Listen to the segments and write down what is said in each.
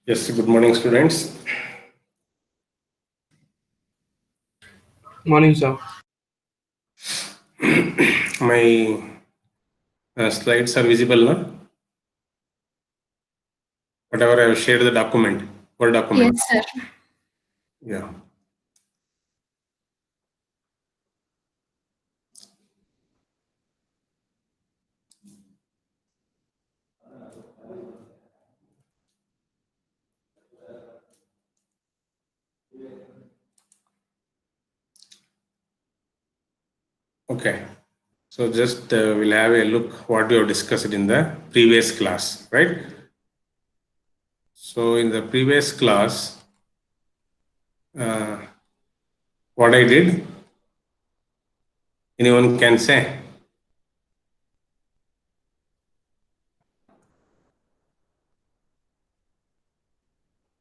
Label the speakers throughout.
Speaker 1: Yes, good morning, students.
Speaker 2: Morning, sir.
Speaker 1: My slides are visible now. Whatever I have shared the document, Word document.
Speaker 3: Yes, sir.
Speaker 1: Yeah. Okay. So just we'll have a look what we have discussed in the previous class, right? So in the previous class, what I did, anyone can say?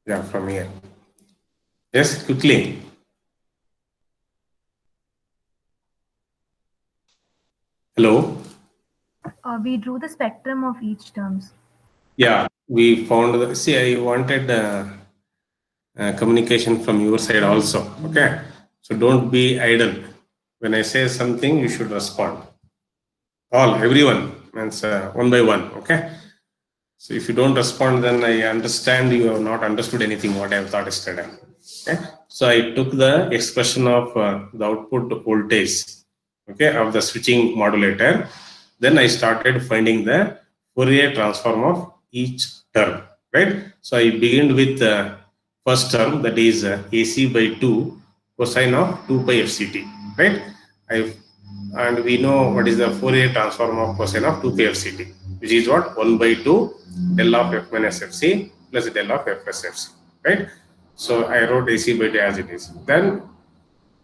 Speaker 1: Yeah, from here. Yes, quickly. Hello.
Speaker 3: We drew the spectrum of each terms.
Speaker 1: Yeah, we found the. See, I wanted communication from your side also. Okay, so don't be idle. When I say something, you should respond. All, everyone, means one by one. Okay. So if you don't respond, then I understand you have not understood anything what I have taught yesterday. Okay. So I took the expression of the output voltage, okay, of the switching modulator. Then I started finding the Fourier transform of each term, right? So I began with the first term, that is AC by 2 cosine of 2 pi FCT, right? I And we know what is the Fourier transform of cosine of 2 pi FCT, which is what? 1 by 2 del of f minus fc plus del of f plus fc, right? So I wrote AC by 2 as it is. Then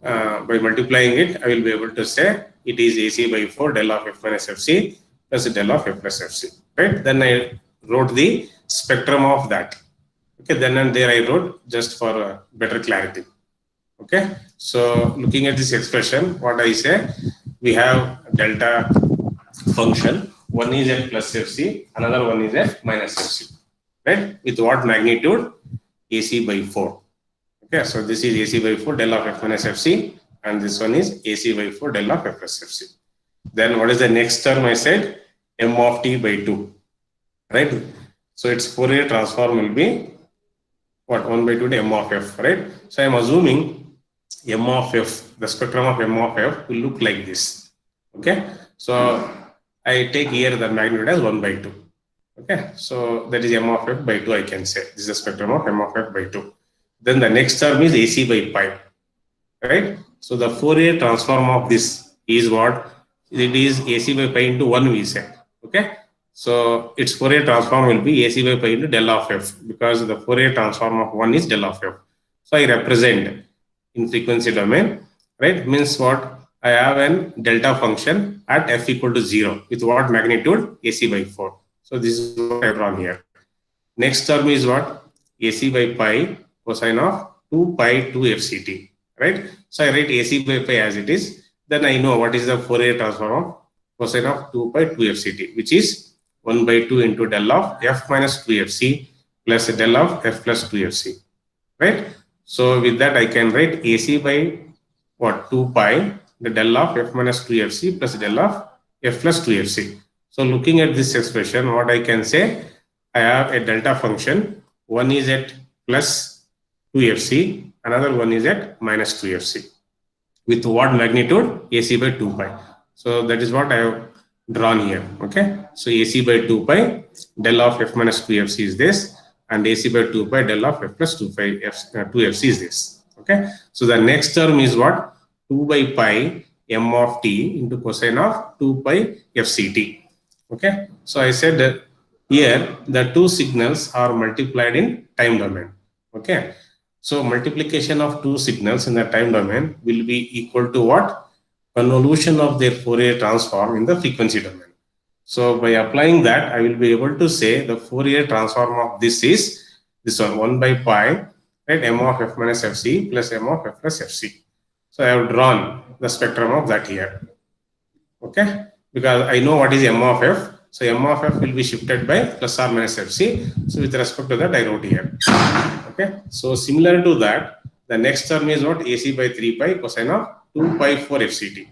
Speaker 1: by multiplying it, I will be able to say it is AC by 4 del of f minus fc plus del of f plus fc, right? Then I wrote the spectrum of that. Okay, then and there I wrote just for better clarity. Okay, so looking at this expression, what I say, we have delta function. One is f plus fc, another one is f minus fc, right? With what magnitude? AC by 4. Okay, so this is AC by 4 del of f minus fc, and this one is AC by 4 del of f plus fc. Then what is the next term? I said m of t by 2, right? So its Fourier transform will be what? 1 by 2 to m of f, right? So I am assuming m of f, the spectrum of m of f will look like this. Okay, so I take here the magnitude as 1 by 2. Okay, so that is m of f by 2, I can say. This is the spectrum of m of f by 2. Then the next term is AC by pi, right? So the Fourier transform of this is what? It is AC by pi into 1, we say. Okay, so its Fourier transform will be AC by pi into del of f, because the Fourier transform of 1 is del of f. So I represent in frequency domain, right? Means what? I have an delta function at f equal to 0 with what magnitude? AC by 4. So this is what I have drawn here. Next term is what? AC by pi cosine of 2 pi 2 FCT, right? So I write AC by pi as it is. Then I know what is the Fourier transform of cosine of 2 pi 2 FCT, which is 1 by 2 into del of f minus 2 FC plus del of f plus 2 FC, right? So with that I can write AC by what? 2 pi the del of f minus 2 FC plus del of f plus 2 FC. So looking at this expression, what I can say, I have a delta function. One is at plus 2 FC, another one is at minus 2 FC. With what magnitude? AC by 2 pi. So that is what I have drawn here. Okay. So AC by 2 pi, del of f minus 2 FC is this, and AC by 2 pi del of f plus 2 pi 2 FC is this. Okay. So the next term is what? 2 by pi m of t into cosine of 2 pi FCT. Okay. So I said that here the two signals are multiplied in time domain. Okay. So multiplication of two signals in the time domain will be equal to what? Convolution of their Fourier transform in the frequency domain. So by applying that, I will be able to say the Fourier transform of this is this one, 1 by pi, right? M of f minus fc plus m of f plus fc. So I have drawn the spectrum of that here. Okay, because I know what is m of f. So m of f will be shifted by plus or minus fc. So with respect to that, I wrote here. Okay. So similar to that, the next term is what? AC by 3 pi cosine of 2 pi 4 fct.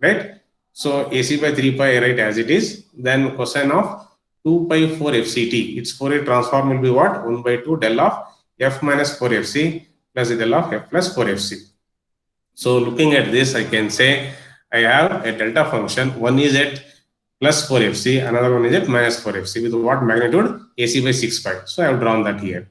Speaker 1: Right. So AC by 3 pi I write as it is. Then cosine of 2 pi 4 fct. Its Fourier transform will be what? 1 by 2 del of f minus 4 fc plus del of f plus 4 fc. So looking at this, I can say I have a delta function. One is at plus 4 fc, another one is at minus 4 fc with what magnitude? AC by 6 pi. So I have drawn that here.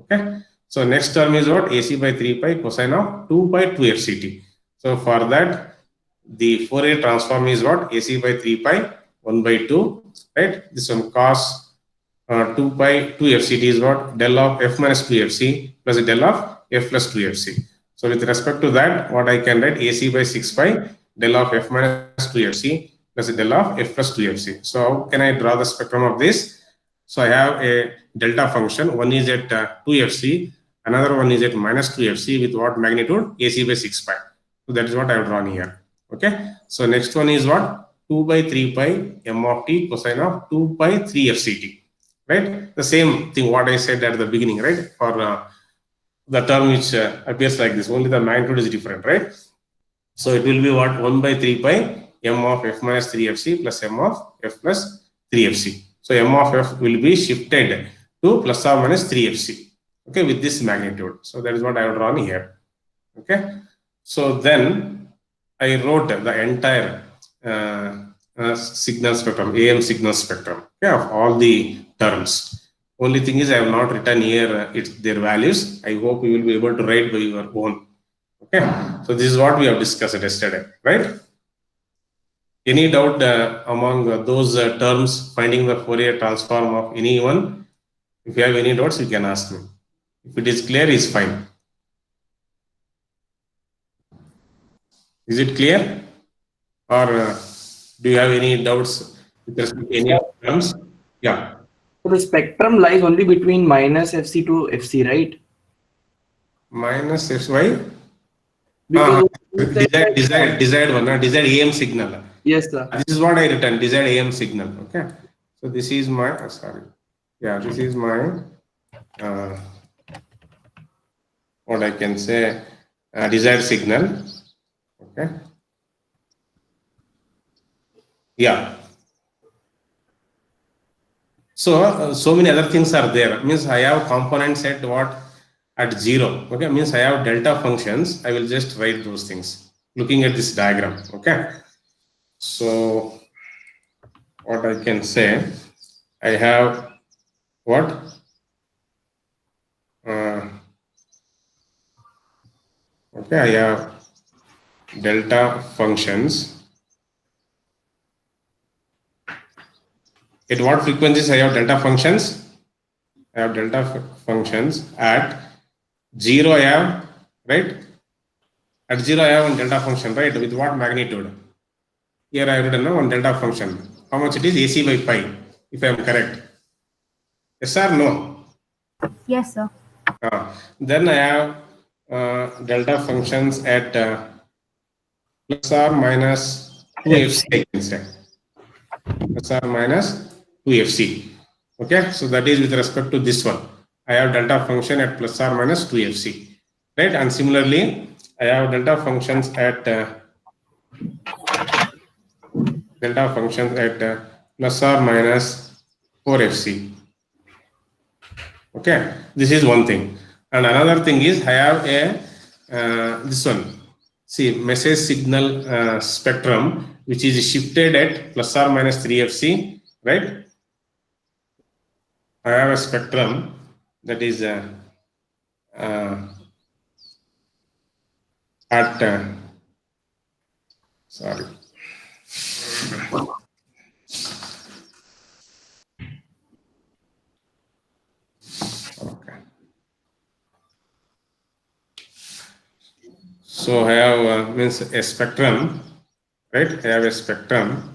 Speaker 1: Okay. So next term is what? AC by 3 pi cosine of 2 pi 2 fct. So for that, the Fourier transform is what? AC by 3 pi 1 by 2, right? This one cos 2 pi 2 fct is what? Del of f minus 2 fc plus del of f plus 2 fc. So with respect to that, what I can write? AC by 6 pi del of f minus 2 fc plus del of f plus 2 fc. So how can I draw the spectrum of this? So I have a delta function. One is at 2 fc, another one is at minus 2 fc with what magnitude? AC by 6 pi. So that is what I have drawn here. Okay. So next one is what? 2 by 3 pi m of t cosine of 2 pi 3 fct. Right? The same thing what I said at the beginning, right? For the term which appears like this, only the magnitude is different, right? So it will be what? 1 by 3 pi m of f minus 3 fc plus m of f plus 3 fc. So m of f will be shifted to plus or minus 3 fc. Okay, with this magnitude. So that is what I have drawn here. Okay. So then I wrote the entire signal spectrum, AM signal spectrum, okay, of all the terms. Only thing is I have not written here their values. I hope you will be able to write by your own. Okay. So this is what we have discussed yesterday, right? Any doubt among those terms finding the Fourier transform of anyone? If you have any doubts, you can ask me. If it is clear, is fine. Is it clear? Or do you have any doubts with respect to any of the terms? Yeah.
Speaker 2: So the spectrum lies only between minus FC to FC, right?
Speaker 1: Minus Sy.
Speaker 2: Because
Speaker 1: Desired one, desired AM signal.
Speaker 2: yes, sir.
Speaker 1: This is what I written, desired AM signal. Okay. So this is my, sorry. Yeah, this is my, what I can say, desired signal. Okay. Yeah. So, so many other things are there. Means I have components at what? At 0. Okay. Means I have delta functions. I will just write those things. Looking at this diagram. Okay. So, what I can say, I have what? Okay, I have delta functions. At what frequencies I have delta functions? I have delta functions at 0 I have, right? At 0 I have one delta function, right? With what magnitude? Here I have written one delta function. How much it is? AC by pi, if I am correct. Yes or no?
Speaker 3: Yes, sir.
Speaker 1: Then I have delta functions at plus or minus 2 FC, I can say. Plus or minus 2 FC. Okay, so that is with respect to this one. I have delta function at plus or minus 2 FC. Right, and similarly, I have delta functions at plus or minus 4 FC. Okay, this is one thing. And another thing is I have a this one. See, message signal spectrum, which is shifted at plus or minus 3 FC, right? I have a spectrum that is at sorry. Okay. So I have means a spectrum, right? I have a spectrum.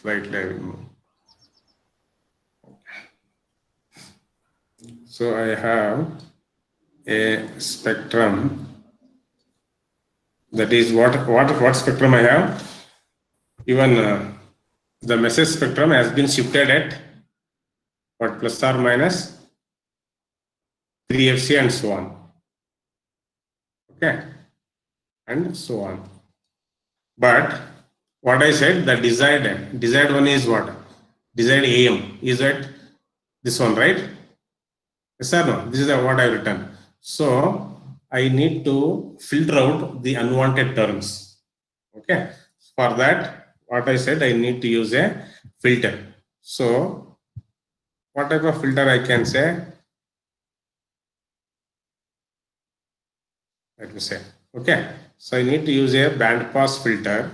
Speaker 1: Slightly I will move. Okay. So I have a spectrum. That is what spectrum I have? Even the message spectrum has been shifted at what, plus or minus 3 FC and so on. Okay, and so on. But what I said, the desired one is what? Desired AM is at this one, right? Yes or no? This is what I written. So I need to filter out the unwanted terms. Okay. For that, what I said, I need to use a filter. So what type of filter I can say? Let me say. Okay. So I need to use a band pass filter.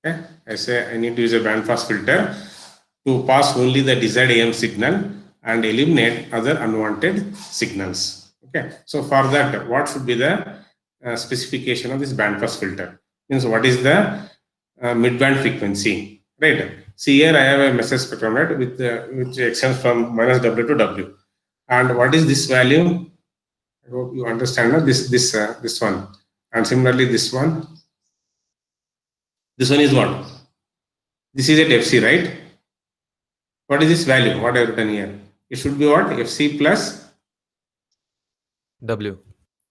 Speaker 1: Okay. I say I need to use a band pass filter to pass only the desired AM signal and eliminate other unwanted signals. Okay. So for that, what should be the specification of this band pass filter? Means what is the mid-band frequency, right? See here I have a message spectrum, right, with which extends from minus W to W. And what is this value? I hope you understand, no? This one. And similarly this one. This one is what? This is at FC, right? What is this value? What I have written here? It should be what? FC plus
Speaker 4: W.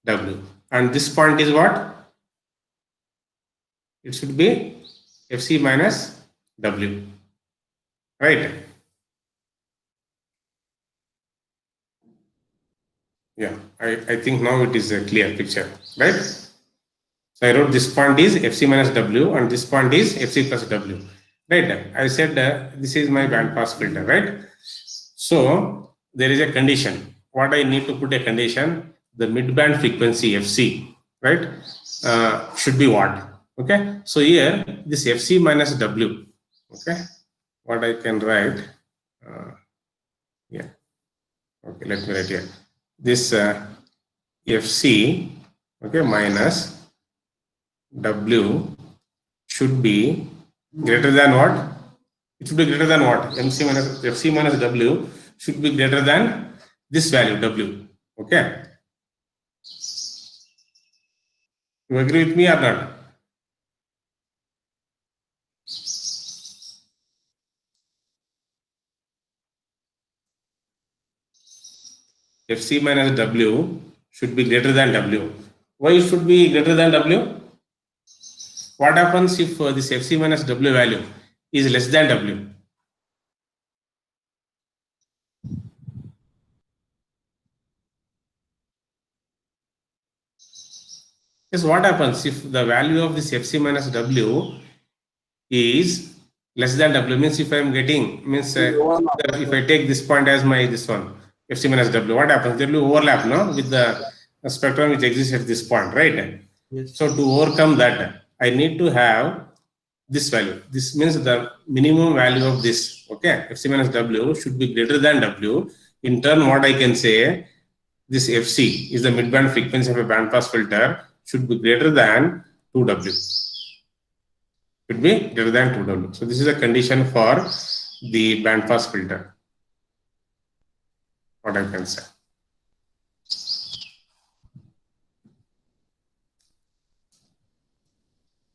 Speaker 1: W. And this point is what? It should be FC minus W. Right? Yeah, I think now it is a clear picture, right? So I wrote this point is FC minus W and this point is FC plus W. Right? I said this is my band pass filter, right? So there is a condition. What I need to put a condition, the mid-band frequency FC, right, should be what? Okay. So here this FC minus W, okay, what I can write, yeah, okay, let me write here. This FC, okay, minus W should be greater than what? It should be greater than what? FC minus W should be greater than this value W. Okay. You agree with me or not? FC minus W should be greater than W. Why it should be greater than W? What happens if this FC minus W value is less than W? Yes, what happens if the value of this FC minus W is less than W? Means if I am getting, means if I take this point as my this one, FC minus W, what happens? There will be overlap, no, with the spectrum which exists at this point, right?
Speaker 2: Yes.
Speaker 1: So to overcome that, I need to have this value. This means the minimum value of this, okay, FC minus W should be greater than W. In turn, what I can say, this FC is the mid-band frequency of a band-pass filter, should be greater than 2W. Should be greater than 2W. So this is a condition for the band-pass filter. What I can say.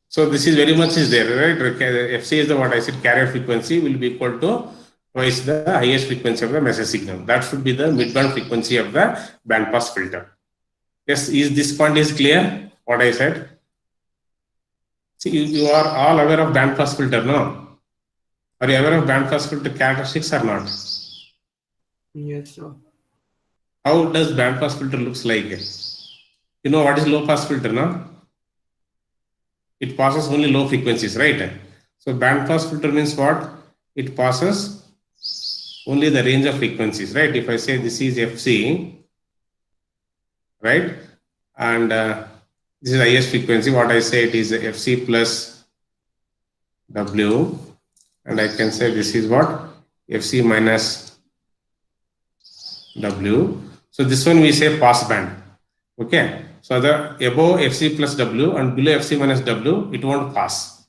Speaker 1: So this is very much is there, right? FC is the what I said carrier frequency will be equal to twice the highest frequency of the message signal. That should be the mid-band frequency of the band-pass filter. Yes, is this point is clear? What I said. See, you are all aware of band-pass filter, no? Are you aware of band-pass filter characteristics or not?
Speaker 2: Yes, sir.
Speaker 1: How does band-pass filter looks like? You know what is low-pass filter, no? It passes only low frequencies, right? So band-pass filter means what? It passes only the range of frequencies, right? If I say this is FC, right? And this is highest frequency, what I say it is FC plus W, and I can say this is what? FC minus W. So this one we say pass band, okay? So the above FC plus W and below FC minus W, it won't pass.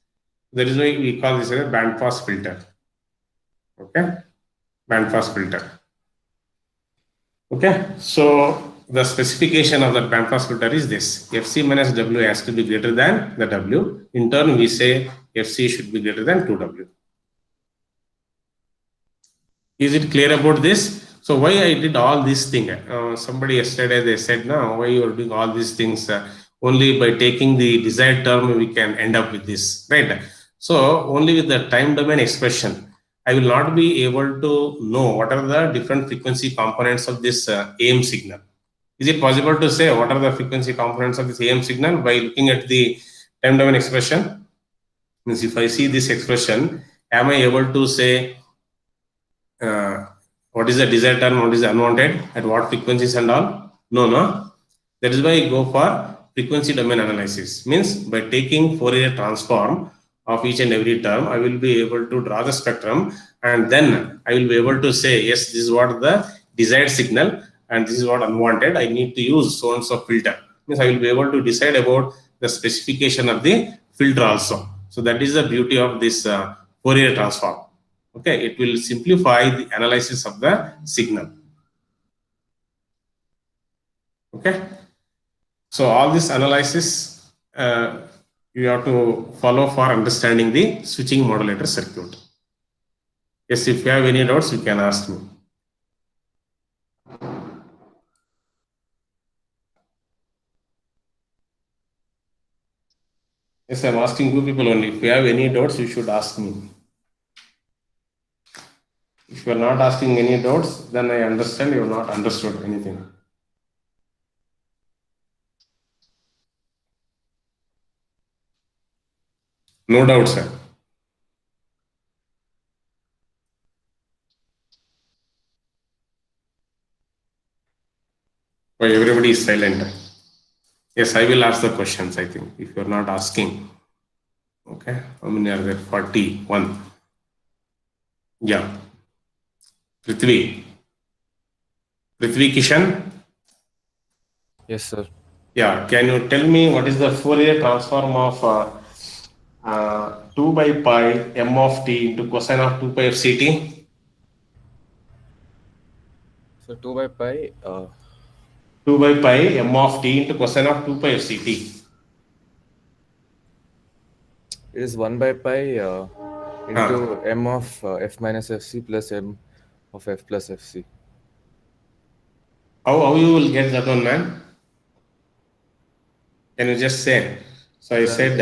Speaker 1: That is why we call this a band pass filter. Okay. bandpass filter. Okay, so the specification of the bandpass filter is this: Fc minus W has to be greater than the W. In turn, we say Fc should be greater than 2W. Is it clear about this? So why I did all these things? Somebody yesterday they said, no, why you are doing all these things? Only by taking the desired term we can end up with this, right? So only with the time domain expression, I will not be able to know what are the different frequency components of this AM signal. Is it possible to say what are the frequency components of this AM signal by looking at the time domain expression? Means if I see this expression, am I able to say what is the desired term, what is the unwanted, at what frequencies and all? No. That is why I go for frequency domain analysis. Means by taking Fourier transform of each and every term, I will be able to draw the spectrum, and then I will be able to say, yes, this is what the desired signal and this is what unwanted. I need to use so and so filter. Means I will be able to decide about the specification of the filter also. So that is the beauty of this Fourier transform. Okay, it will simplify the analysis of the signal. Okay, so all this analysis you have to follow for understanding the switching modulator circuit. Yes, if you have any doubts, you can ask me. Yes, I'm asking you people only. If you have any doubts, you should ask me. If you are not asking any doubts, then I understand you have not understood anything. No doubt, sir. Why everybody is silent? Yes, I will ask the questions, I think, if you are not asking. Okay, how many are there? 41. Yeah. Prithvi Kishan?
Speaker 4: Yes, sir.
Speaker 1: Yeah, can you tell me what is the Fourier transform of 2 by pi m of t into cosine of 2 pi f ct?
Speaker 4: So 2 by pi,
Speaker 1: 2 by pi m of t into cosine of 2 pi f ct.
Speaker 4: it is 1 by pi into m of f minus fc plus m of f plus fc.
Speaker 1: How you will get that one, man? Can you just say? So I said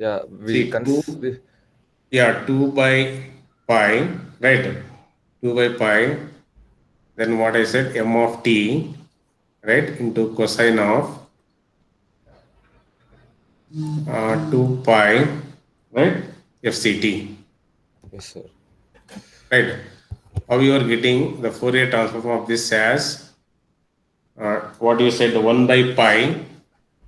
Speaker 4: Yeah,
Speaker 1: see, 2 by pi, right? 2 by pi, then what I said, m of t, right, into cosine of 2 pi, right, fct.
Speaker 4: Yes, sir.
Speaker 1: Right. How you are getting the Fourier transform of this as what you said, 1 by pi,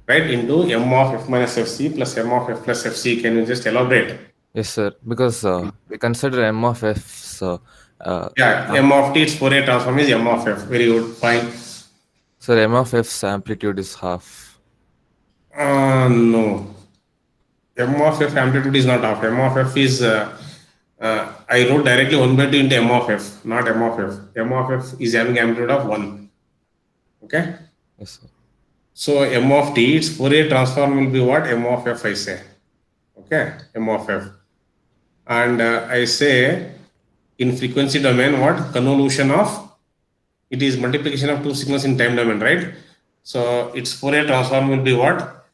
Speaker 1: right, into m of f minus fc plus m of f plus fc. Can you just elaborate?
Speaker 4: Yes, sir. Because we consider m of f. So,
Speaker 1: Yeah, m of t, its Fourier transform is m of f. Very good, fine.
Speaker 4: sir, m of f's amplitude is half.
Speaker 1: No. M of f amplitude is not half. M of f is, I wrote directly 1 by 2 into m of f, not m of f. M of f is having amplitude of 1. Okay?
Speaker 4: Yes, sir.
Speaker 1: So m of t, its Fourier transform will be what? M of f, I say. Okay? M of f. And I say in frequency domain, what? Convolution of, it is multiplication of two signals in time domain, right? So its Fourier transform will be what?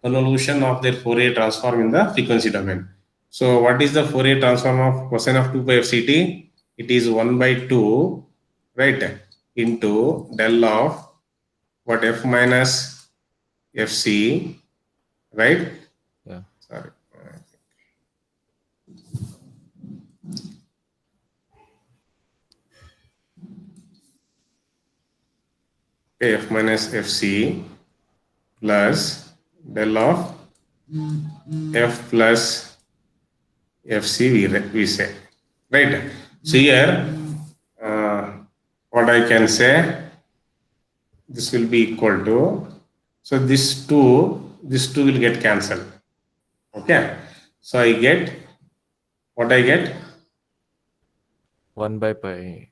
Speaker 1: Convolution of their Fourier transform in the frequency domain. So what is the Fourier transform of cosine of 2 pi f ct? It is 1 by 2, right, into del of what, f minus fc, right?
Speaker 4: Yeah.
Speaker 1: Sorry. Okay, f minus fc plus del of f plus fc, we say, right? So here, what I can say, this will be equal to, so this two will get cancelled. Okay, so I get what I get,
Speaker 4: 1 by pi.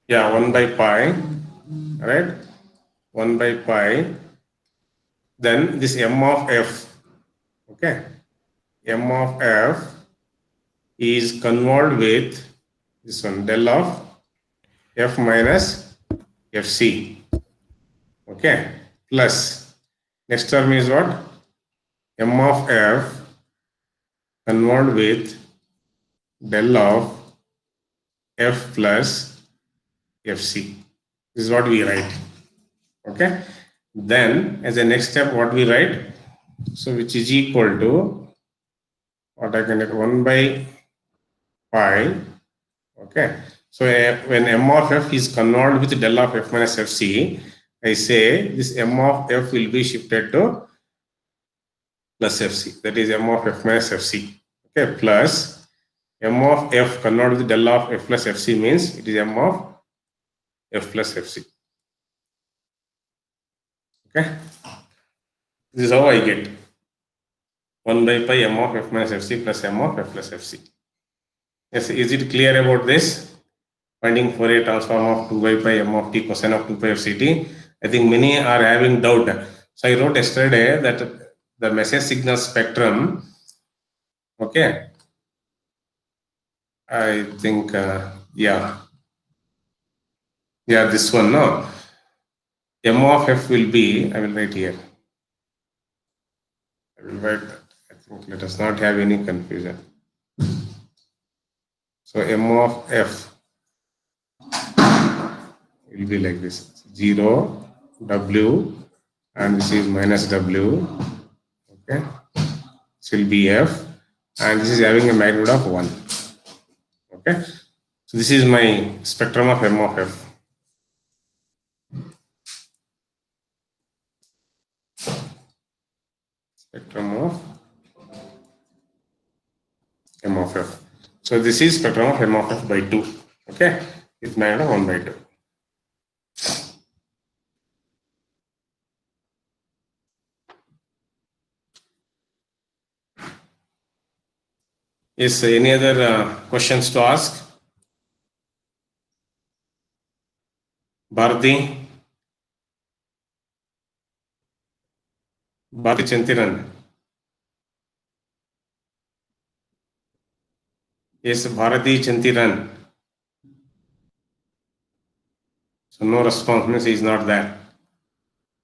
Speaker 1: Yeah, 1 by pi, right? 1 by pi. Then this m of f, okay? M of f is convolved with this one, del of f minus fc, okay? Plus, next term is what? M of f convolved with del of f plus fc. This is what we write, okay? Then, as a next step, what we write? So, which is equal to what I can get 1 by pi, okay? So, when m of f is convolved with del of f minus fc, I say this m of f will be shifted to plus fc, that is m of f minus fc, okay? Plus m of f convolved with del of f plus fc means it is m of f plus fc, okay? This is how I get 1 by pi m of f minus fc plus m of f plus fc. Yes, is it clear about this? Finding Fourier transform of 2 by pi m of t cosine of 2 pi of ct. I think many are having doubt. So I wrote yesterday that the message signal spectrum, okay, I think, yeah, this one, no, m of f will be, I will write here. I will write that. I think let us not have any confusion. So m of f will be like this, 0, w, and this is minus w, okay, this will be f, and this is having a magnitude of 1, okay. So this is my spectrum of m of f. Spectrum of m of f. So this is spectrum of m of f by 2, okay, with magnitude of 1 by 2. Is any other questions to ask? Bharati? Bharati Chantiran? Yes, Bharati Chantiran. So no response means he is not there.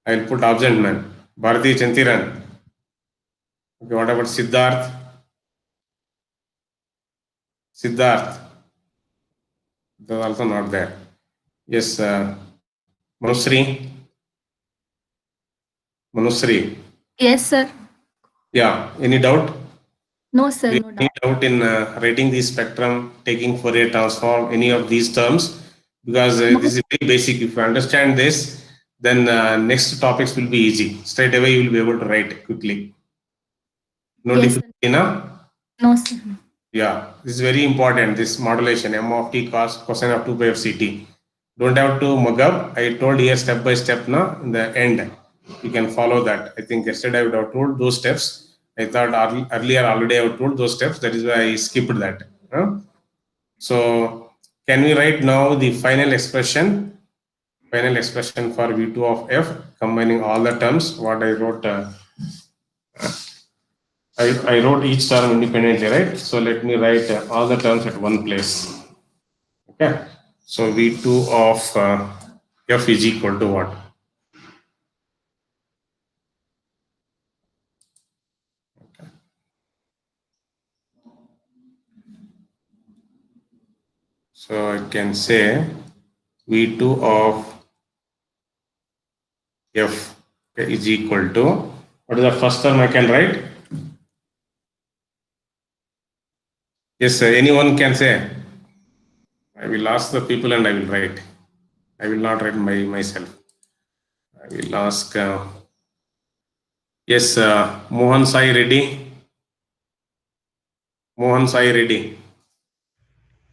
Speaker 1: I will put absent man. Bharati Chantiran. Okay, what about Siddharth? Siddharth. They are also not there. Yes, Manusri. Manusri.
Speaker 5: Yes, sir.
Speaker 1: Yeah, any doubt?
Speaker 5: No, sir.
Speaker 1: Do you
Speaker 5: No
Speaker 1: have any
Speaker 5: doubt.
Speaker 1: doubt in writing the spectrum, taking Fourier transform, any of these terms? Because
Speaker 5: No.
Speaker 1: this is very basic. If you understand this, then next topics will be easy. Straight away, you will be able to write quickly. No
Speaker 5: Yes, sir.
Speaker 1: difficulty, no?
Speaker 5: No, sir.
Speaker 1: Yeah, this is very important. This modulation, m of t cos cosine of 2 pi of ct. Don't have to mug up. I told here step by step now in the end. You can follow that. I think yesterday I would have told those steps. I thought earlier already I would told those steps. That is why I skipped that. So can we write now the final expression? Final expression for V2 of f, combining all the terms. What I wrote. I wrote each term independently, right? So let me write all the terms at one place. Okay. So V2 of f is equal to what? Okay. So I can say V2 of f is equal to, what is the first term I can write? Yes, sir. Anyone can say. I will ask the people and I will write. I will not write myself. I will ask. Yes, Mohan Sai Reddy. Mohan Sai Reddy.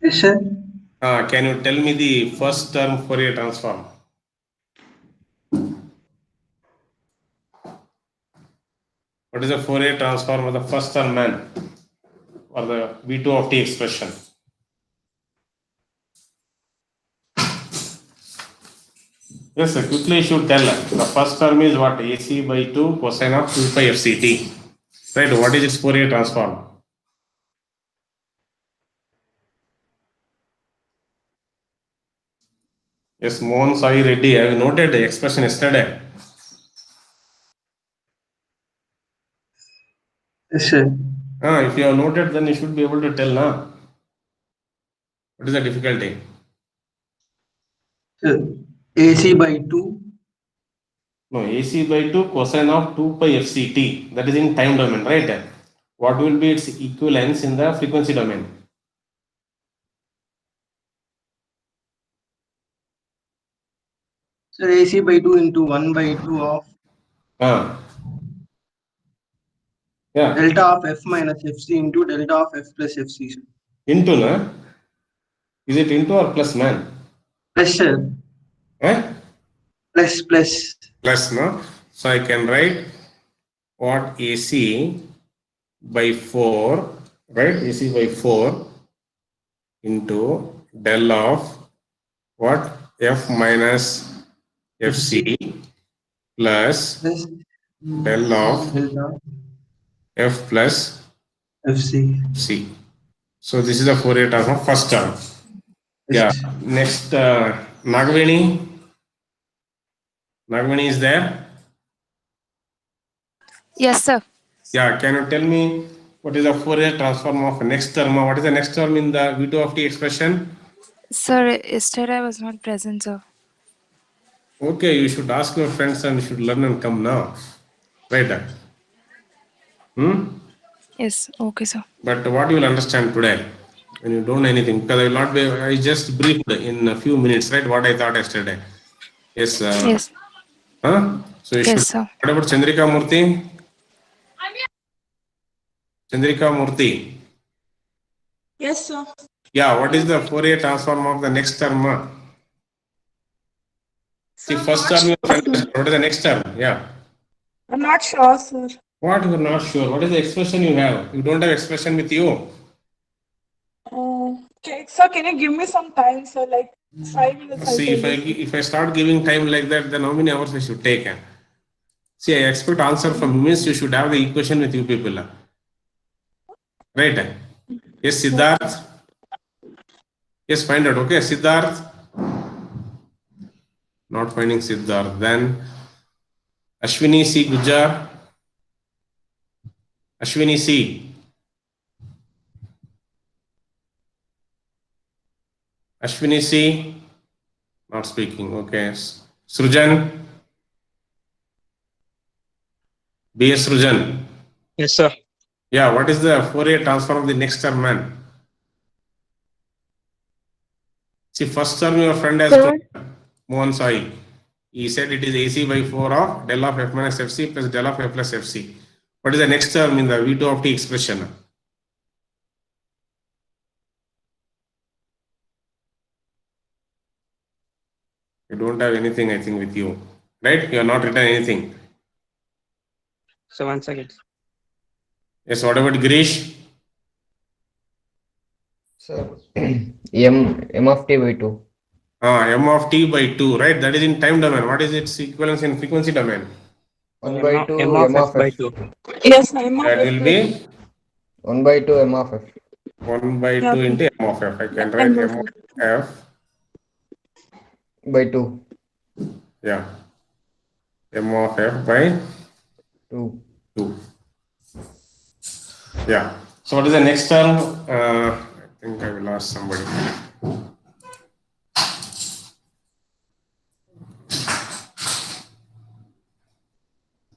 Speaker 2: Yes, sir.
Speaker 1: Can you tell me the first term Fourier transform? What is the Fourier transform of the first term man or the V2 of t expression? Yes, sir. Quickly you should tell. The first term is what? AC by 2 cosine of 2 pi FCT. Right. What is its Fourier transform? Yes, Mohan Sai Reddy. I have noted the expression yesterday.
Speaker 2: Yes, sir.
Speaker 1: If you have noted, then you should be able to tell now. What is the difficulty?
Speaker 2: Sir, AC by 2.
Speaker 1: No, AC by 2 cosine of 2 pi FCT. That is in time domain, right? What will be its equivalence in the frequency domain?
Speaker 2: Sir, AC by 2 into 1 by 2 of
Speaker 1: Ah, yeah.
Speaker 2: delta of F minus FC into delta of F plus FC, sir.
Speaker 1: Into, na? Is it into or plus, man?
Speaker 2: Plus, sir.
Speaker 1: Eh?
Speaker 2: Plus.
Speaker 1: Plus, no? So I can write what AC by 4, right? AC by 4 into del of what? F minus FC plus
Speaker 2: Plus
Speaker 1: del of
Speaker 2: delta
Speaker 1: F plus
Speaker 2: FC.
Speaker 1: C. So this is the Fourier transform first term. Yeah.
Speaker 2: Yes.
Speaker 1: Next, Nagaveni. Nagaveni is there?
Speaker 6: Yes, sir.
Speaker 1: Yeah. Can you tell me what is the Fourier transform of next term? What is the next term in the V2 of t expression?
Speaker 6: Sir, yesterday I was not present, sir.
Speaker 1: Okay, you should ask your friends and you should learn and come now. Right?
Speaker 6: Yes, okay, sir.
Speaker 1: But what you will understand today when you don't know anything, because I will not be, I just briefed in a few minutes, right? What I thought yesterday. Yes.
Speaker 6: Yes,
Speaker 1: So you should.
Speaker 6: yes, sir.
Speaker 1: What about Chandrika Murthy? Chandrika Murthy.
Speaker 7: Yes, sir.
Speaker 1: Yeah, what is the Fourier transform of the next term? See, first term you understand. What is the next term? Yeah.
Speaker 7: I'm not sure, sir.
Speaker 1: What you are not sure? What is the expression you have? You don't have expression with you.
Speaker 7: Okay, sir, can you give me some time, sir? Like 5 minutes. I'll
Speaker 1: See,
Speaker 7: tell you.
Speaker 1: if I start giving time like that, then how many hours I should take? See, I expect answer from you means you should have the equation with you people. Right? Yes, Siddharth. Yes, find out. Okay, Siddharth. Not finding Siddharth. Then Ashwini C. Gujar. Ashwini C. Ashwini C. Not speaking. Okay. Srujan. B.S. Srujan.
Speaker 8: Yes, sir.
Speaker 1: Yeah, what is the Fourier transform of the next term, man? See, first term your friend has told Mohan Sai. He said it is AC by 4 of del of F minus FC plus del of F plus FC. What is the next term in the V2 of t expression? You don't have anything, I think, with you. Right? You have not written anything.
Speaker 8: So 1 second.
Speaker 1: Yes, what about Girish?
Speaker 9: So m of t by 2.
Speaker 1: M of t by 2, right? That is in time domain. What is its equivalence in frequency domain?
Speaker 9: 1 by 2
Speaker 8: M of F by 2.
Speaker 7: Yes, I'm
Speaker 1: That will be
Speaker 9: 1 by 2 m of f.
Speaker 1: 1 by 2
Speaker 7: Okay.
Speaker 1: into m of f. I can write m of f.
Speaker 9: By 2.
Speaker 1: Yeah. M of f by
Speaker 9: 2.
Speaker 1: 2. Yeah. So what is the next term? I think I will ask somebody.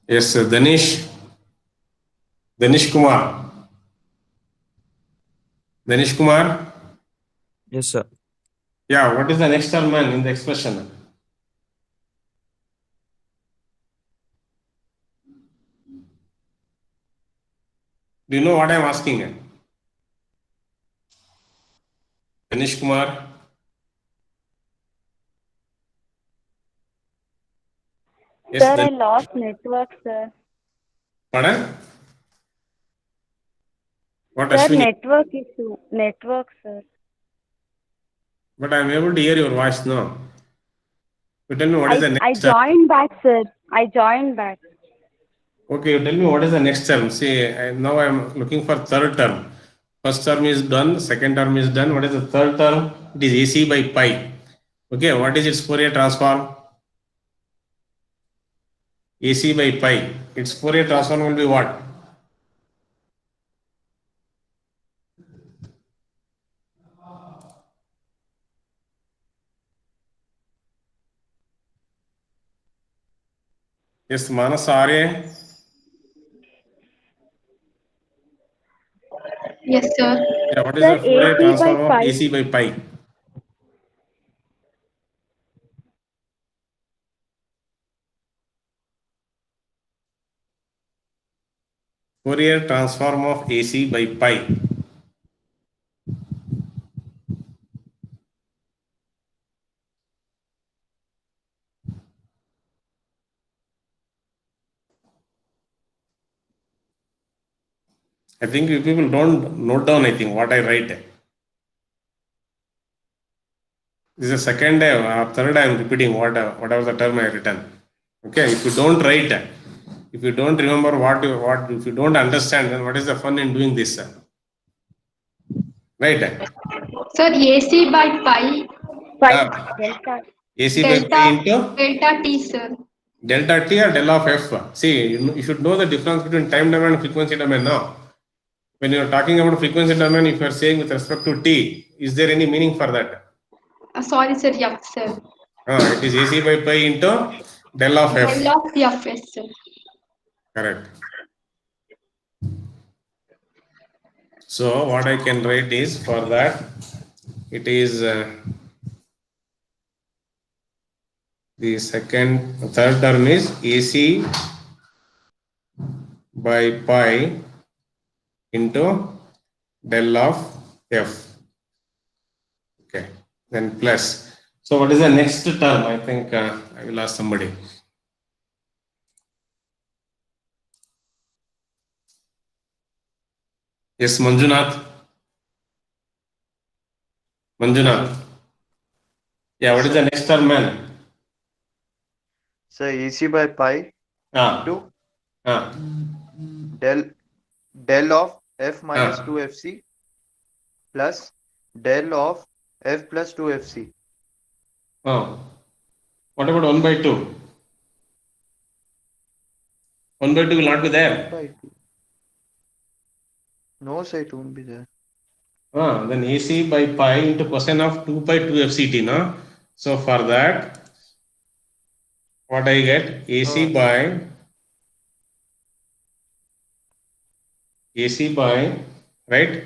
Speaker 1: Yes, Danish. Danish Kumar. Danish Kumar.
Speaker 8: Yes, sir.
Speaker 1: Yeah, what is the next term, man, in the expression? Do you know what I am asking? Danish Kumar. Yes,
Speaker 10: Sir, I lost network, sir.
Speaker 1: Pardon? What,
Speaker 10: Sir,
Speaker 1: Ashwini?
Speaker 10: network issue. Network, sir.
Speaker 1: But I am able to hear your voice now. You tell me what is the
Speaker 10: I
Speaker 1: next term.
Speaker 10: joined back, sir. I joined back.
Speaker 1: Okay, you tell me what is the next term. See, now I am looking for third term. First term is done, second term is done. What is the third term? It is AC by pi. Okay, what is its Fourier transform? AC by pi. Its Fourier transform will be what? Yes, Manas Arya.
Speaker 5: Yes, sir.
Speaker 1: Yeah, what is
Speaker 10: Sir,
Speaker 1: the Fourier
Speaker 10: AC by
Speaker 1: transform of
Speaker 10: pi.
Speaker 1: AC by pi? Fourier transform of AC by pi. I think you people don't note down, I think, what I write. This is the second day or third day I am repeating whatever the term I have written. Okay, if you don't write, if you don't remember if you don't understand, then what is the fun in doing this? Right?
Speaker 5: Sir, AC by pi,
Speaker 10: Pi
Speaker 1: Uh,
Speaker 10: delta.
Speaker 1: AC by pi into
Speaker 5: delta T, sir.
Speaker 1: delta t or del of f. See, you should know the difference between time domain and frequency domain now. When you are talking about frequency domain, if you are saying with respect to t, is there any meaning for that?
Speaker 5: Sorry, sir. Yes, sir.
Speaker 1: It is AC by pi into del of f.
Speaker 5: Del of F, yes, sir.
Speaker 1: Correct. So what I can write is for that, it is the third term is AC by pi into del of f. Okay, then plus. So what is the next term? I think I will ask somebody. Yes, Manjunath. Manjunath. Yeah, what is the next term, man?
Speaker 11: So AC by pi into del of f minus 2fc plus del of f plus 2fc.
Speaker 1: Oh, what about 1 by 2? 1 by 2 will not be there.
Speaker 11: By 2. No, sir, it won't be there.
Speaker 1: Then AC by pi into cosine of 2 pi 2 fct, no? So for that, what I get? AC by right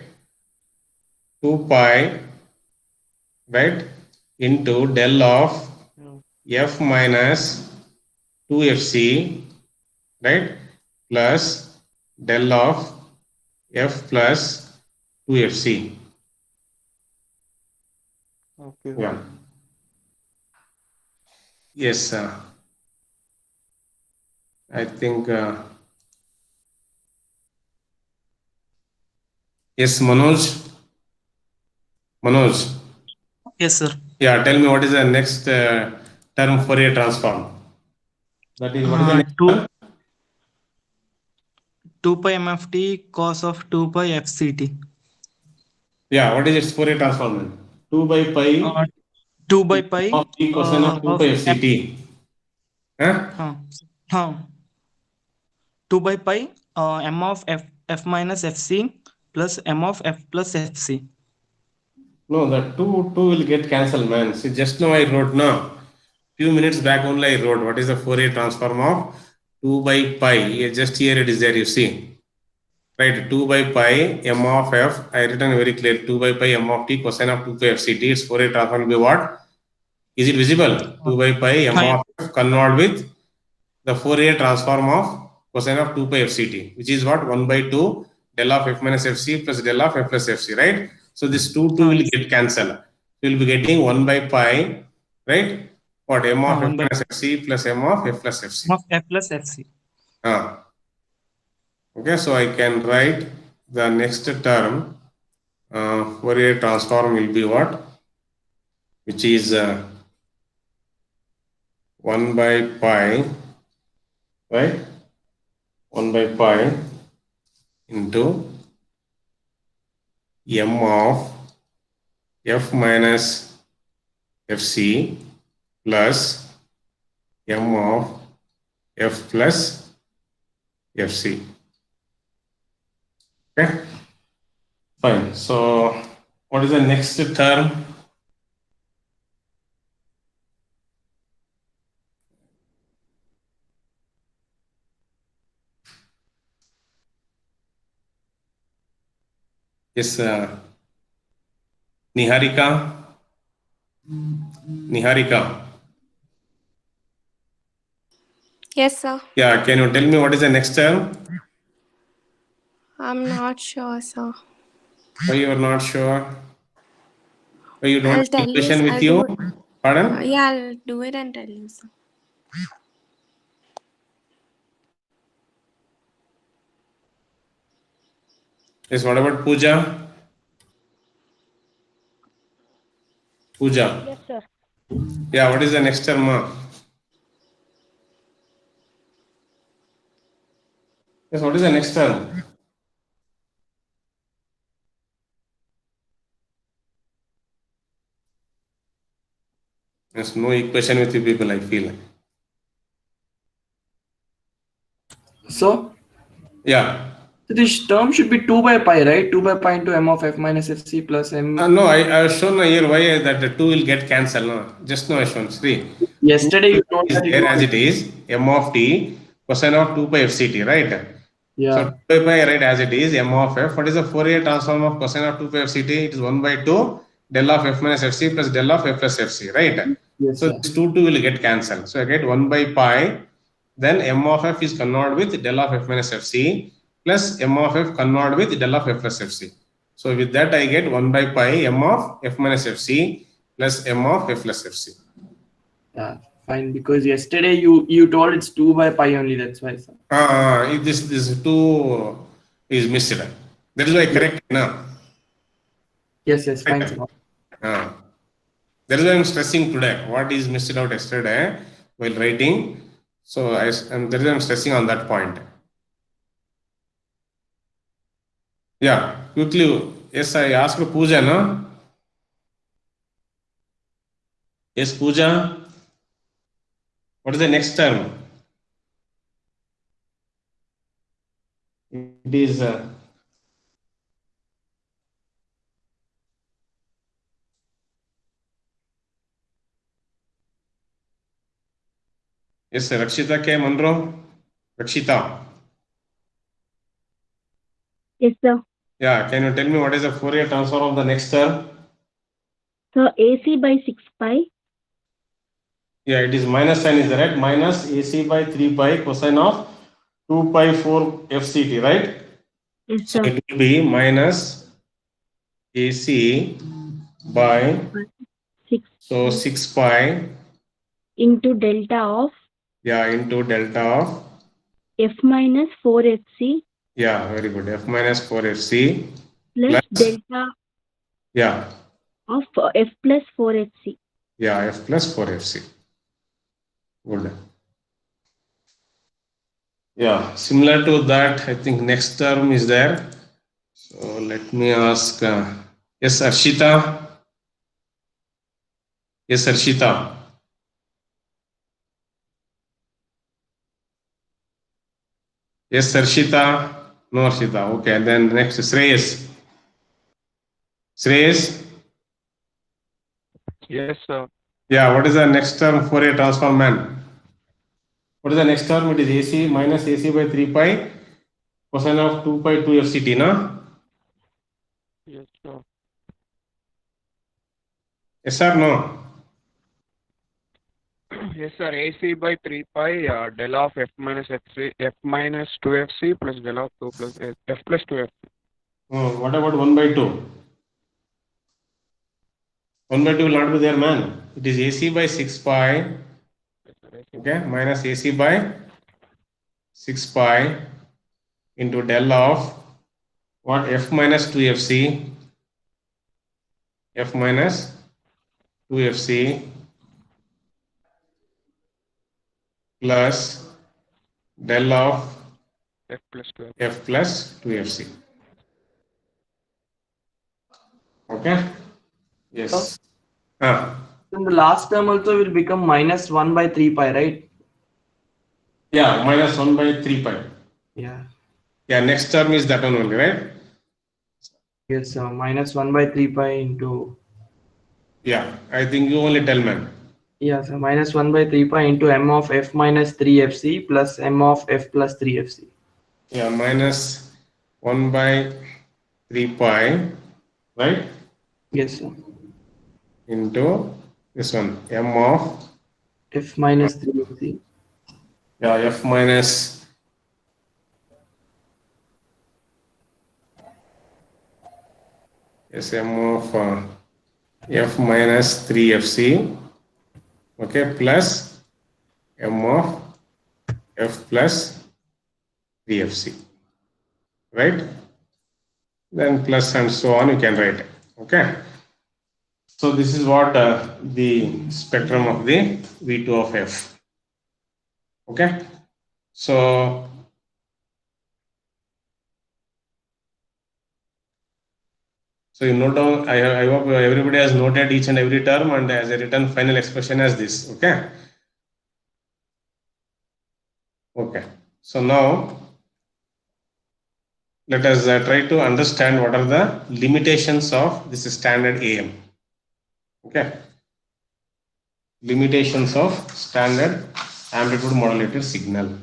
Speaker 1: 2 pi right into del of f minus 2 fc right plus del of f plus 2 fc.
Speaker 11: Okay.
Speaker 1: Yeah. Yes, I think. Yes, Manoj.
Speaker 8: Yes, sir.
Speaker 1: Yeah, tell me what is the next term Fourier transform? That is what is the next term?
Speaker 8: 2 pi mft cos of 2 pi fct.
Speaker 1: Yeah, what is its Fourier transform then? 2 by pi
Speaker 8: 2 by pi
Speaker 1: of t cosine of 2 pi fct. Huh?
Speaker 8: 2 by pi m of f minus fc plus m of f plus fc.
Speaker 1: No, the 2 will get cancelled, man. See, just now I wrote now. Few minutes back only I wrote what is the Fourier transform of 2 by pi. Just here it is there, you see. Right, 2 by pi m of f. I written very clear. 2 by pi m of t cosine of 2 pi fct. Its Fourier transform will be what? Is it visible? 2 by pi m of f convert with the Fourier transform of cosine of 2 pi fct, which is what? 1 by 2 del of f minus fc plus del of f plus fc, right? So this 2 will get cancelled. We will be getting 1 by pi, right? What? M of f minus fc plus m of f plus fc.
Speaker 8: M of f plus fc.
Speaker 1: Okay, so I can write the next term. Fourier transform will be what? Which is 1 by pi, right? 1 by pi into m of f minus fc plus m of f plus fc. Okay, fine. So what is the next term? Yes, Niharika. Niharika.
Speaker 12: Yes, sir.
Speaker 1: Yeah, can you tell me what is the next term?
Speaker 12: I'm not sure, sir.
Speaker 1: Why you are not sure? Why you don't
Speaker 12: I'll
Speaker 1: have
Speaker 12: tell you.
Speaker 1: equation with
Speaker 12: I'll
Speaker 1: you?
Speaker 12: do it.
Speaker 1: Pardon?
Speaker 12: Yeah, I'll do it and tell you, sir.
Speaker 1: Yes, what about Pooja? Pooja.
Speaker 10: Yes, sir.
Speaker 1: Yeah, what is the next term? Yes, what is the next term? There's no equation with you people, I feel.
Speaker 2: So
Speaker 1: Yeah.
Speaker 2: this term should be 2 by pi, right? 2 by pi into m of f minus fc plus m.
Speaker 1: No, I have shown here why that the 2 will get cancelled. No, just now I shown. See,
Speaker 2: Yesterday you told
Speaker 1: is
Speaker 2: that
Speaker 1: there as it is, m of t cosine of 2 by fct, right?
Speaker 2: Yeah.
Speaker 1: So 2 by pi, right, as it is, m of f. What is the Fourier transform of cosine of 2 by fct? It is 1 by 2 del of f minus fc plus del of f plus fc, right?
Speaker 2: Yes,
Speaker 1: So
Speaker 2: sir.
Speaker 1: this 2 will get cancelled. So I get 1 by pi, then m of f is converted with del of f minus fc plus m of f converted with del of f plus fc. So with that I get 1 by pi m of f minus fc plus m of f plus fc.
Speaker 2: Yeah, fine. Because yesterday you told it's 2 by pi only. That's why, sir.
Speaker 1: If this 2 is missed. That is why I correct now.
Speaker 2: Yes, fine, sir.
Speaker 1: That is why I'm stressing today. What is missed out yesterday while writing. So that is why I'm stressing on that point. Yeah, quickly. Yes, I asked Pooja, no? Yes, Pooja. What is the next term? It is yes, Rakshita K. Monroe. Rakshita.
Speaker 10: Yes, sir.
Speaker 1: Yeah, can you tell me what is the Fourier transform of the next term?
Speaker 10: So AC by 6 pi.
Speaker 1: Yeah, it is minus sign is right. Minus AC by 3 pi cosine of 2 pi 4 FCT, right?
Speaker 10: Yes,
Speaker 1: So
Speaker 10: sir.
Speaker 1: it will be minus AC by 6 pi
Speaker 10: Into delta of
Speaker 1: into delta of
Speaker 10: f minus 4 fc
Speaker 1: very good, f minus 4 fc
Speaker 10: plus delta of f plus 4 fc.
Speaker 1: F plus 4 fc. Good. Yeah, similar to that, I think next term is there. So let me ask. Yes, Arshita. Yes, Arshita. Yes, Arshita. No, Arshita. Okay, then next is Shreyas. Shreyas.
Speaker 13: Yes, sir.
Speaker 1: Yeah, what is the next term for a transform man? What is the next term? It is AC minus AC by 3 pi cosine of 2 pi 2 FCT, no?
Speaker 13: Yes, sir.
Speaker 1: Yes or no?
Speaker 13: Yes, sir. AC by 3 pi del of f minus fc, f minus 2 fc plus del of 2 plus f plus 2 fc.
Speaker 1: Oh, what about 1 by 2? 1 by 2 will not be there, man. It is AC by 6 pi, okay, minus AC by 6 pi into del of what? F minus 2 FC, F minus 2 FC plus del of
Speaker 13: F plus 2.
Speaker 1: F plus 2FC. Okay? Yes.
Speaker 2: Then the last term also will become minus 1 by 3 pi, right?
Speaker 1: Yeah, minus 1 by 3 pi.
Speaker 2: Yeah.
Speaker 1: Yeah, next term is that one only, right?
Speaker 2: Yes, sir. Minus 1 by 3 pi into.
Speaker 1: Yeah, I think you only tell man.
Speaker 2: Yeah, so minus 1 by 3 pi into m of f minus 3fc plus m of f plus 3fc.
Speaker 1: Yeah, minus 1 by 3 pi, right?
Speaker 2: Yes, sir.
Speaker 1: Into this one, m of
Speaker 2: F minus 3fc.
Speaker 1: Yeah, F minus m of F minus 3FC, okay, plus m of F plus 3FC, right? Then plus and so on you can write, okay? So this is what the spectrum of the V2 of F, okay? So you note down, I hope everybody has noted each and every term and has a written final expression as this, okay? Okay, so now let us try to understand what are the limitations of this standard AM, okay? Limitations of standard amplitude modulated signal.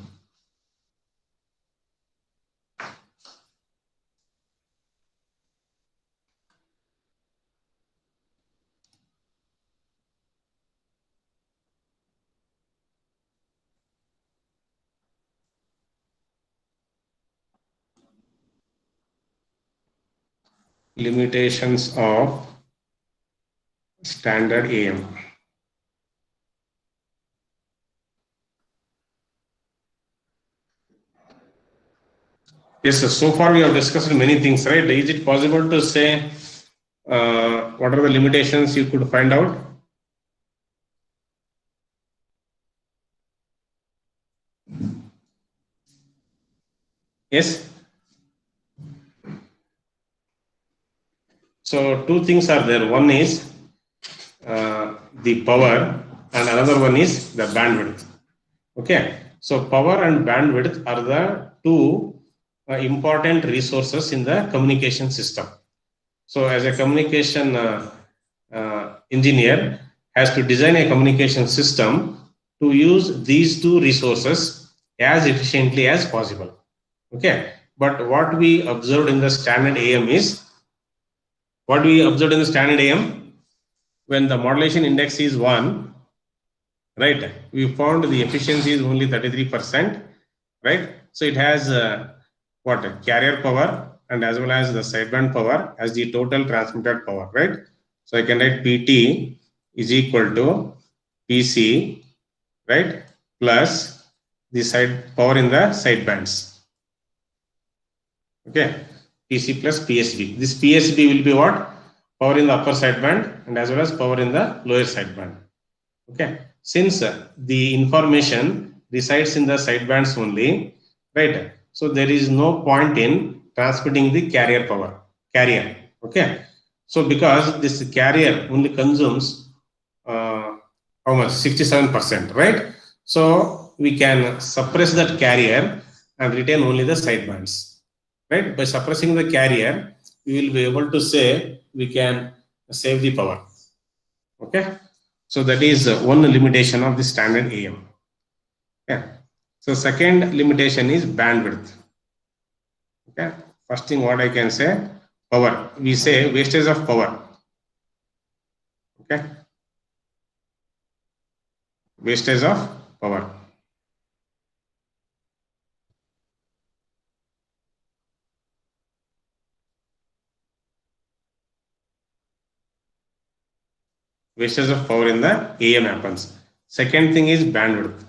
Speaker 1: Limitations of standard AM. Yes, sir. So far we have discussed many things, right? Is it possible to say what are the limitations you could find out? Yes. So two things are there. One is the power and another one is the bandwidth. Okay. So power and bandwidth are the two important resources in the communication system. So as a communication engineer has to design a communication system to use these two resources as efficiently as possible. Okay. But what we observed in the standard AM is, what we observed in the standard AM, when the modulation index is 1, right, we found the efficiency is only 33%, right? So it has what, carrier power and as well as the sideband power as the total transmitted power, right? So I can write PT is equal to PC, right, plus the side power in the sidebands. Okay, PC plus PSB. This PSB will be what? Power in the upper sideband and as well as power in the lower sideband. Okay, since the information resides in the sidebands only, right? So there is no point in transmitting the carrier power. Okay. So because this carrier only consumes how much? 67%, right? So we can suppress that carrier and retain only the sidebands. Right? By suppressing the carrier, we will be able to say we can save the power. Okay? So that is one limitation of the standard AM. Okay. So second limitation is bandwidth. Okay. First thing what I can say, power. We say wastage of power. Okay. Wastage of power. Wastage of power in the AM happens. Second thing is bandwidth.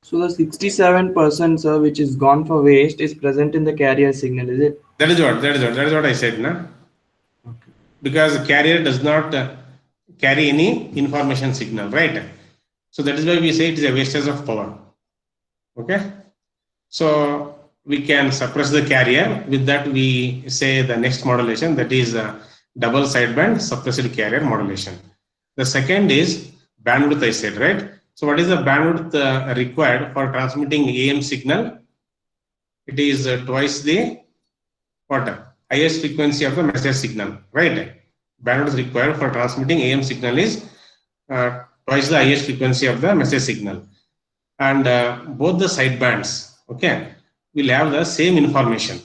Speaker 2: So the 67%, sir, which is gone for waste, is present in the carrier signal, is it?
Speaker 1: That is what I said, na? Okay. Because the carrier does not carry any information signal, right? So that is why we say it is a wastage of power. Okay. So we can suppress the carrier. With that, we say the next modulation, that is double sideband suppressed carrier modulation. The second is bandwidth, I said, right? So what is the bandwidth required for transmitting AM signal? It is twice the highest frequency of the message signal, right? Bandwidth required for transmitting AM signal is twice the highest frequency of the message signal. And both the sidebands, okay, will have the same information.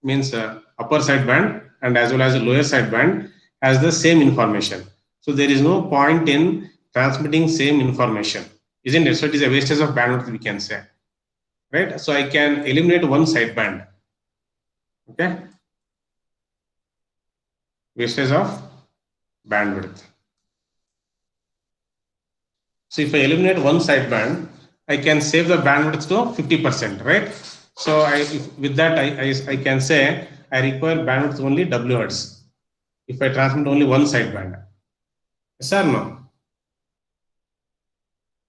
Speaker 1: Means upper sideband and as well as the lower sideband has the same information. So there is no point in transmitting same information, isn't it? So it is a wastage of bandwidth, we can say, right? So I can eliminate one sideband, okay? Wastage of bandwidth. So if I eliminate one sideband, I can save the bandwidth to 50%, right? So with that, I can say I require bandwidth only W hertz if I transmit only one sideband. Yes or no?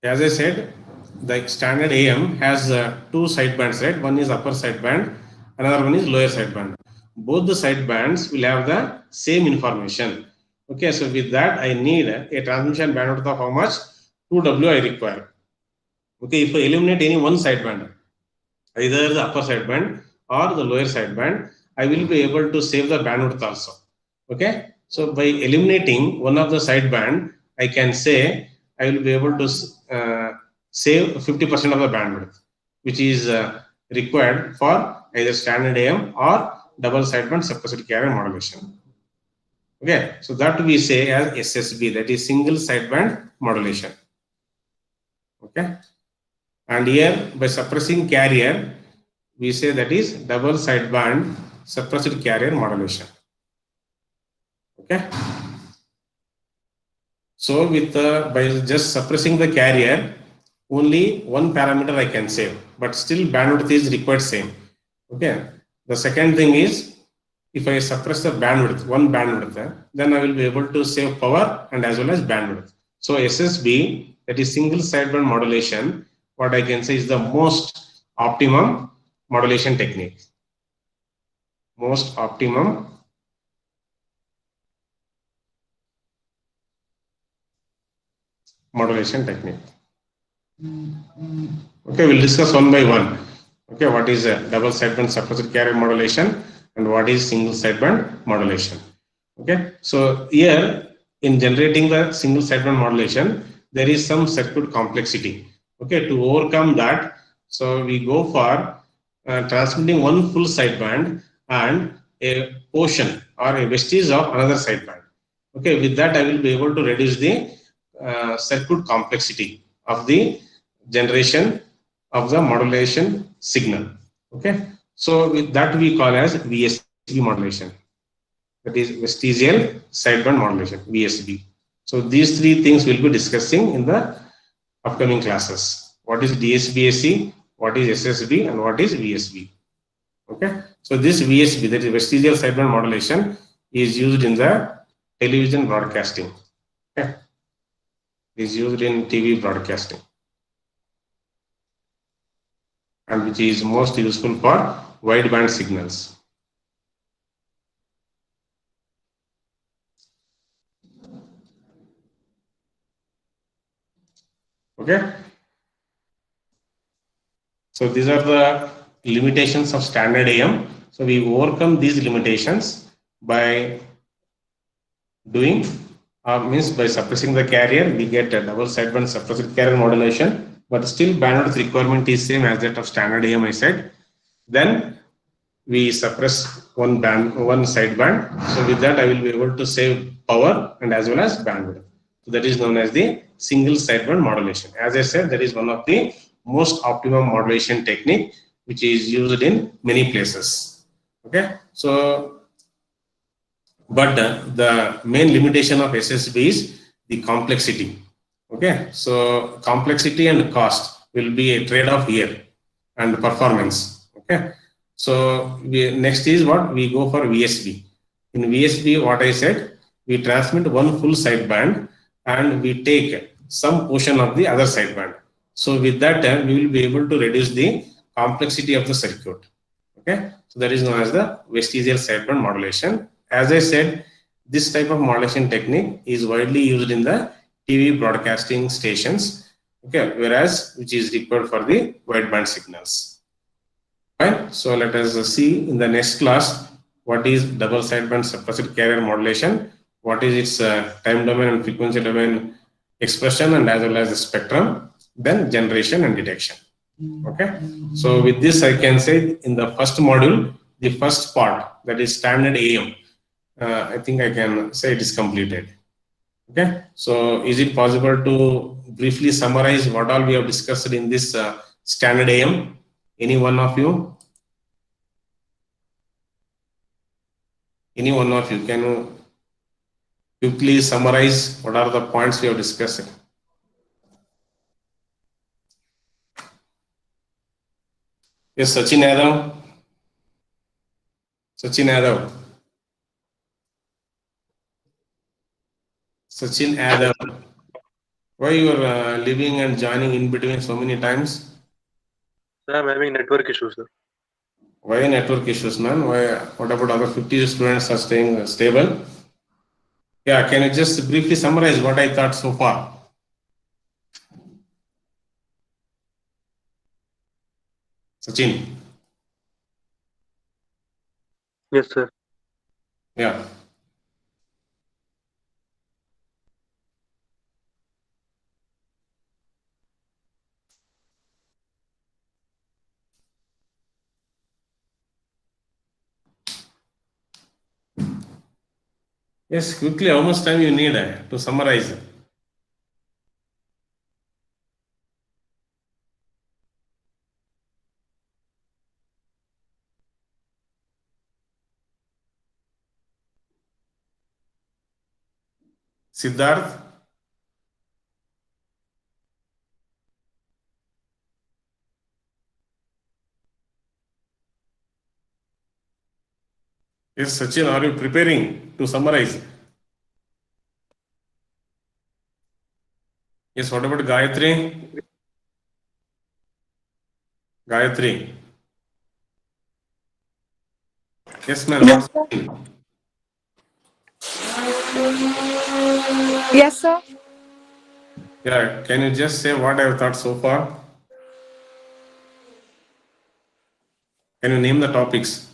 Speaker 1: As I said, the standard AM has two sidebands, right? One is upper sideband, another one is lower sideband. Both the sidebands will have the same information. Okay, so with that, I need a transmission bandwidth of how much? 2W I require. Okay, if I eliminate any one sideband, either the upper sideband or the lower sideband, I will be able to save the bandwidth also. Okay, so by eliminating one of the sideband, I can say I will be able to save 50% of the bandwidth, which is required for either standard AM or double sideband suppressed carrier modulation. Okay, so that we say as SSB, that is single sideband modulation. Okay, and here by suppressing carrier, we say that is double sideband suppressed carrier modulation. Okay, so with by just suppressing the carrier, only one parameter I can save, but still bandwidth is required same. Okay, the second thing is if I suppress the bandwidth, one bandwidth, then I will be able to save power and as well as bandwidth. So SSB, that is single sideband modulation, what I can say is the most optimum modulation technique. Most optimum modulation technique. Okay, we'll discuss one by one. Okay, what is a double sideband suppressed carrier modulation and what is single sideband modulation? Okay, so here in generating the single sideband modulation, there is some circuit complexity. Okay, to overcome that, so we go for transmitting one full sideband and a portion or a vestige of another sideband. Okay, with that I will be able to reduce the circuit complexity of the generation of the modulation signal. Okay, so with that we call as VSB modulation, that is vestigial sideband modulation, VSB. So these three things we'll be discussing in the upcoming classes. What is DSB-AC, what is SSB, and what is VSB. Okay, so this VSB, that is vestigial sideband modulation, is used in the television broadcasting. Okay, is used in TV broadcasting, and which is most useful for wideband signals. Okay, so these are the limitations of standard AM. So we overcome these limitations by doing means by suppressing the carrier, we get a double sideband suppressed carrier modulation, but still bandwidth requirement is same as that of standard AM, I said. Then we suppress one sideband. So with that I will be able to save power and as well as bandwidth. So that is known as the single sideband modulation. As I said, that is one of the most optimum modulation technique which is used in many places. Okay, so but the main limitation of SSB is the complexity. Okay, so complexity and cost will be a trade-off here, and performance. Okay, so next is what we go for VSB. In VSB, what I said, we transmit one full sideband and we take some portion of the other sideband. So with that, we will be able to reduce the complexity of the circuit. Okay, so that is known as the vestigial sideband modulation. As I said, this type of modulation technique is widely used in the TV broadcasting stations. Okay, whereas which is required for the wideband signals. Fine. So let us see in the next class what is double sideband suppressed carrier modulation, what is its time domain and frequency domain expression, and as well as the spectrum, then generation and detection. Okay. So with this, I can say in the first module, the first part, that is standard AM, I think I can say it is completed. Okay. So is it possible to briefly summarize what all we have discussed in this standard AM? Any one of you? Any one of you, can you quickly summarize what are the points we have discussed? Yes, Sachin Yadav. Sachin Yadav. Sachin Yadav. Why you are leaving and joining in between so many times?
Speaker 14: Sir, I'm having network issues, sir.
Speaker 1: Why network issues, man? Why? What about other 50 students are staying stable? Yeah, can you just briefly summarize what I thought so far? Sachin.
Speaker 14: Yes, sir.
Speaker 1: Yeah. Yes, quickly, how much time you need to summarize? Siddharth? Yes, Sachin, are you preparing to summarize? Yes, what about Gayatri? Gayatri. Yes, ma'am.
Speaker 15: Yes, sir. Yes, sir.
Speaker 1: Yeah, can you just say what I have thought so far? Can you name the topics?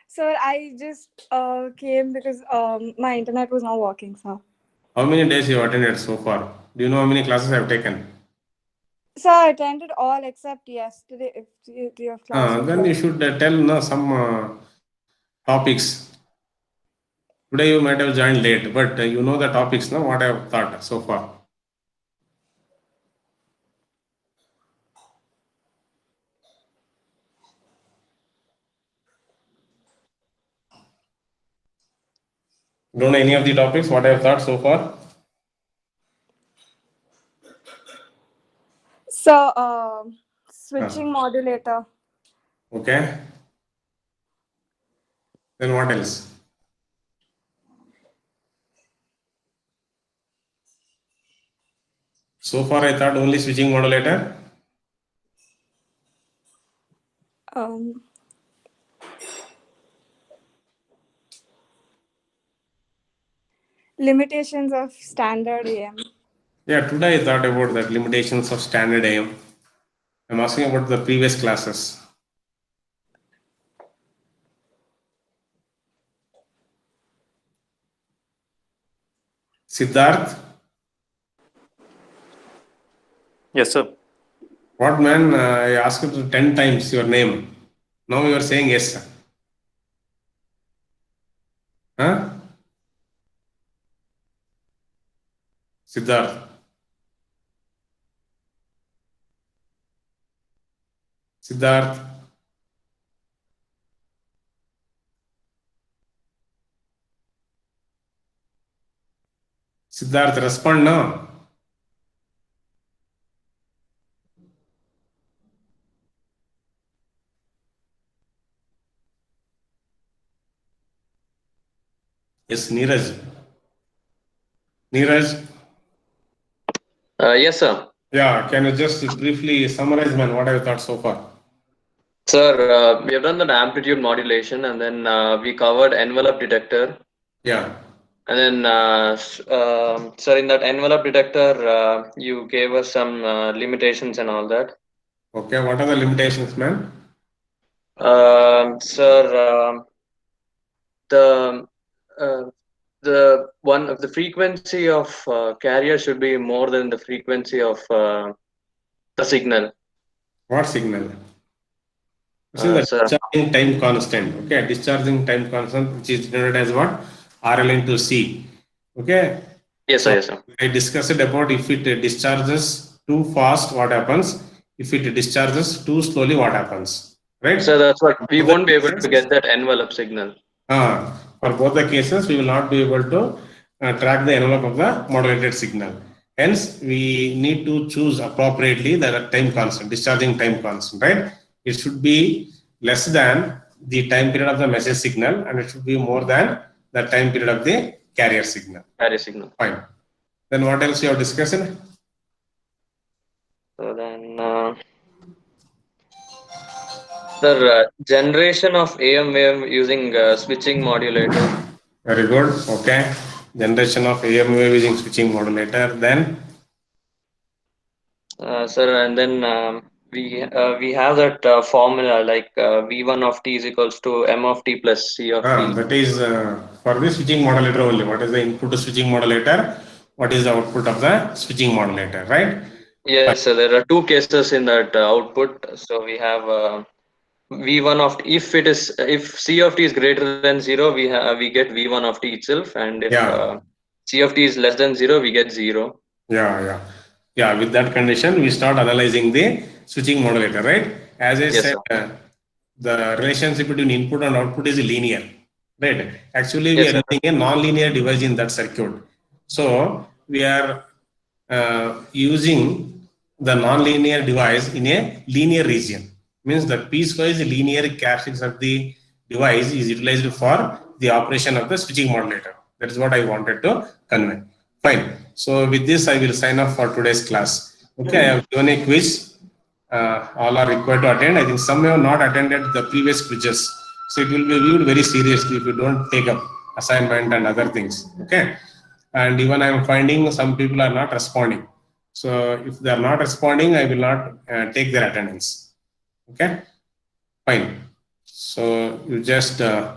Speaker 15: Sir, I just came because my internet was not working, sir.
Speaker 1: How many days you have attended so far? Do you know how many classes I have taken?
Speaker 15: Sir, I attended all except yesterday. If your class was
Speaker 1: Then you
Speaker 15: there.
Speaker 1: should tell some topics. Today you might have joined late, but you know the topics, no? What I have thought so far. Don't know any of the topics, what I have thought so far?
Speaker 15: So, switching modulator.
Speaker 1: Okay. Then what else? So far I thought only switching modulator.
Speaker 15: Limitations of standard AM.
Speaker 1: Yeah, today I thought about that limitations of standard AM. I'm asking about the previous classes. Siddharth?
Speaker 14: Yes, sir.
Speaker 1: What, man? I asked you 10 times your name. Now you are saying yes. Huh? Siddharth. Siddharth. Siddharth, respond now. Yes, Neeraj. Neeraj?
Speaker 16: Yes, sir.
Speaker 1: Yeah, can you just briefly summarize, man, what have you thought so far?
Speaker 16: Sir, we have done the amplitude modulation, and then we covered envelope detector.
Speaker 1: Yeah.
Speaker 16: And then, sir, in that envelope detector, you gave us some limitations and all that.
Speaker 1: Okay, what are the limitations, man?
Speaker 16: Sir, the frequency of carrier should be more than the frequency of the signal.
Speaker 1: What signal? This is the
Speaker 16: Sir.
Speaker 1: discharging time constant. Okay, discharging time constant, which is denoted as what? RL into C. Okay.
Speaker 16: Yes, sir. Yes, sir.
Speaker 1: I discussed about if it discharges too fast, what happens? If it discharges too slowly, what happens? Right?
Speaker 16: So that's what we won't be able to get that envelope signal.
Speaker 1: For both the cases, we will not be able to track the envelope of the modulated signal. Hence, we need to choose appropriately the time constant, discharging time constant, right? It should be less than the time period of the message signal, and it should be more than the time period of the carrier signal.
Speaker 16: Carrier signal.
Speaker 1: Fine. Then what else you have discussed?
Speaker 16: So then, sir, generation of AM wave using switching modulator.
Speaker 1: Very good. Okay. Generation of AM wave using switching modulator. Then,
Speaker 16: sir, and then we have that formula like V1 of t is equals to M of t plus C of t.
Speaker 1: that is for the switching modulator only. What is the input to switching modulator? What is the output of the switching modulator, right?
Speaker 16: Yes, so there are two cases in that output. So we have V1 of t. If C of t is greater than 0, we get V1 of t itself, and if C of t is less than 0, we get 0.
Speaker 1: Yeah. With that condition, we start analyzing the switching modulator, right? As I said, the relationship between input and output is linear, right? Actually, we are using a non-linear device in that circuit. So we are using the non-linear device in a linear region. Means the piecewise linear characteristics of the device is utilized for the operation of the switching modulator. That is what I wanted to convey. Fine. So with this, I will sign off for today's class. Okay, I have given a quiz. All are required to attend. I think some have not attended the previous quizzes. So it will be viewed very seriously if you don't take up assignment and other things. Okay. And even I am finding some people are not responding. So if they are not responding, I will not take their attendance. Okay. Fine. So you just, I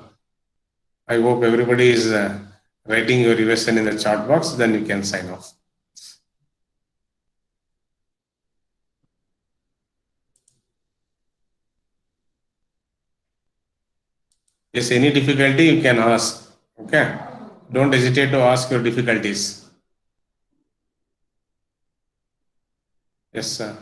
Speaker 1: hope everybody is writing your revision in the chat box, then you can sign off. Yes, any difficulty you can ask. Okay. Don't hesitate to ask your difficulties. Yes, sir.